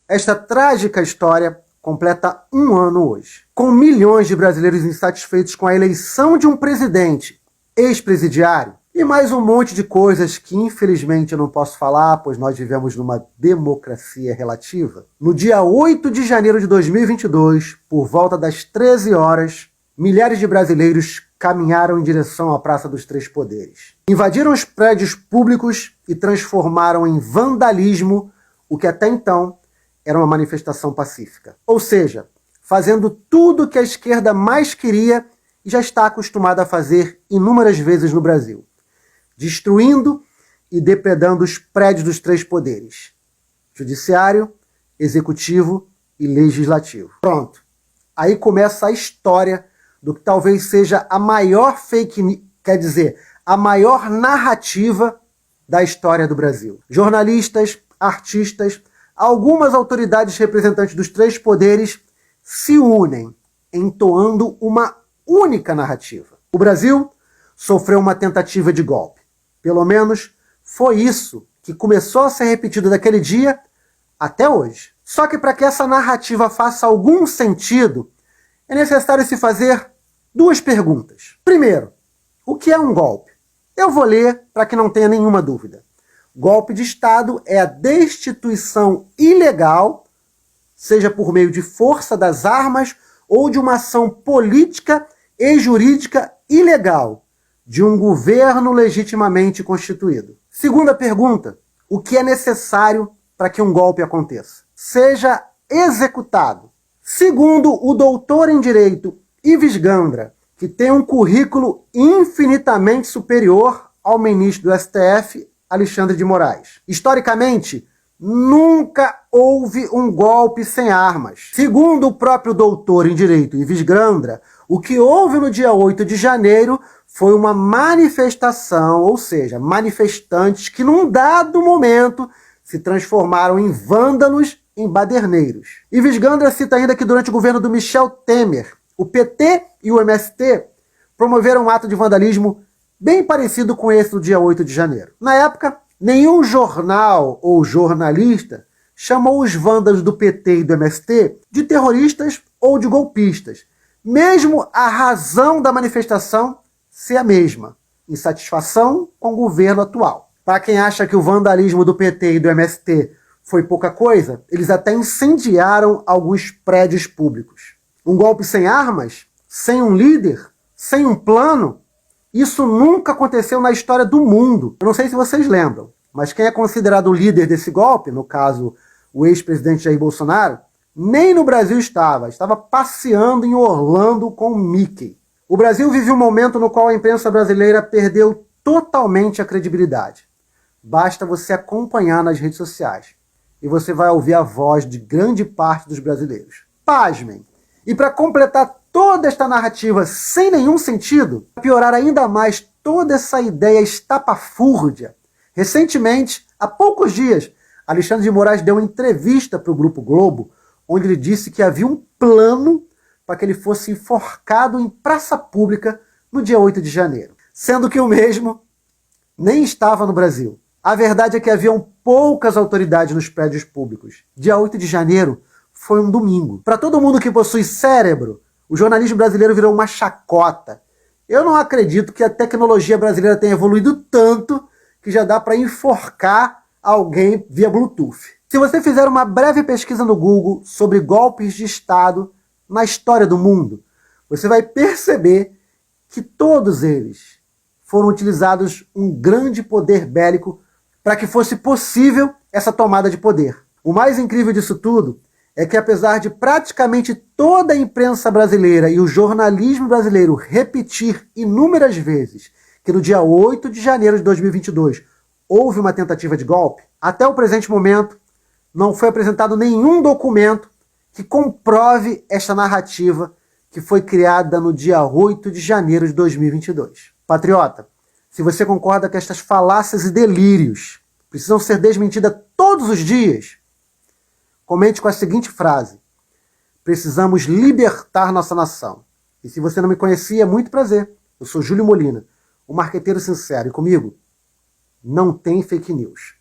Esta trágica história completa um ano hoje. Com milhões de brasileiros insatisfeitos com a eleição de um presidente ex-presidiário e mais um monte de coisas que infelizmente eu não posso falar, pois nós vivemos numa democracia relativa. No dia 8 de janeiro de 2022, por volta das 13 horas, milhares de brasileiros caminharam em direção à Praça dos Três Poderes. Invadiram os prédios públicos e transformaram em vandalismo o que até então era uma manifestação pacífica. Ou seja, fazendo tudo que a esquerda mais queria e já está acostumada a fazer inúmeras vezes no Brasil. Destruindo e depredando os prédios dos três poderes: judiciário, executivo e legislativo. Pronto. Aí começa a história do que talvez seja a maior a maior narrativa da história do Brasil. Jornalistas, artistas, algumas autoridades representantes dos três poderes se unem, entoando uma única narrativa. O Brasil sofreu uma tentativa de golpe. Pelo menos foi isso que começou a ser repetido daquele dia até hoje. Só que para que essa narrativa faça algum sentido, é necessário se fazer duas perguntas. Primeiro, o que é um golpe? Eu vou ler para que não tenha nenhuma dúvida. Golpe de Estado é a destituição ilegal, seja por meio de força das armas ou de uma ação política e jurídica ilegal de um governo legitimamente constituído. Segunda pergunta, o que é necessário para que um golpe aconteça? Seja executado. Segundo o doutor em Direito Ives Gandra, que tem um currículo infinitamente superior ao ministro do STF, Alexandre de Moraes. Historicamente, nunca houve um golpe sem armas. Segundo o próprio doutor em Direito Ives Gandra, o que houve no dia 8 de janeiro foi uma manifestação, ou seja, manifestantes que num dado momento se transformaram em vândalos, em baderneiros. Ives Gandra cita ainda que durante o governo do Michel Temer, o PT e o MST promoveram um ato de vandalismo bem parecido com esse do dia 8 de janeiro. Na época, nenhum jornal ou jornalista chamou os vândalos do PT e do MST de terroristas ou de golpistas, mesmo a razão da manifestação ser a mesma: insatisfação com o governo atual. Para quem acha que o vandalismo do PT e do MST foi pouca coisa, eles até incendiaram alguns prédios públicos. Um golpe sem armas, sem um líder, sem um plano, isso nunca aconteceu na história do mundo. Eu não sei se vocês lembram, mas quem é considerado o líder desse golpe, no caso o ex-presidente Jair Bolsonaro, nem no Brasil estava passeando em Orlando com o Mickey. O Brasil vive um momento no qual a imprensa brasileira perdeu totalmente a credibilidade. Basta você acompanhar nas redes sociais e você vai ouvir a voz de grande parte dos brasileiros. Pasmem! E para completar toda esta narrativa sem nenhum sentido, para piorar ainda mais toda essa ideia estapafúrdia, recentemente, há poucos dias, Alexandre de Moraes deu uma entrevista para o Grupo Globo, onde ele disse que havia um plano para que ele fosse enforcado em praça pública no dia 8 de janeiro. Sendo que o mesmo nem estava no Brasil. A verdade é que haviam poucas autoridades nos prédios públicos. Dia 8 de janeiro foi um domingo. Para todo mundo que possui cérebro, o jornalismo brasileiro virou uma chacota. Eu não acredito que a tecnologia brasileira tenha evoluído tanto que já dá para enforcar alguém via Bluetooth. Se você fizer uma breve pesquisa no Google sobre golpes de Estado na história do mundo, você vai perceber que todos eles foram utilizados um grande poder bélico para que fosse possível essa tomada de poder. O mais incrível disso tudo é que, apesar de praticamente toda a imprensa brasileira e o jornalismo brasileiro repetir inúmeras vezes que no dia 8 de janeiro de 2022 houve uma tentativa de golpe, até o presente momento não foi apresentado nenhum documento que comprove esta narrativa que foi criada no dia 8 de janeiro de 2022. Patriota, se você concorda que estas falácias e delírios precisam ser desmentidas todos os dias, comente com a seguinte frase: precisamos libertar nossa nação. E se você não me conhecia, muito prazer. Eu sou Júlio Molina, o marqueteiro sincero, e comigo não tem fake news.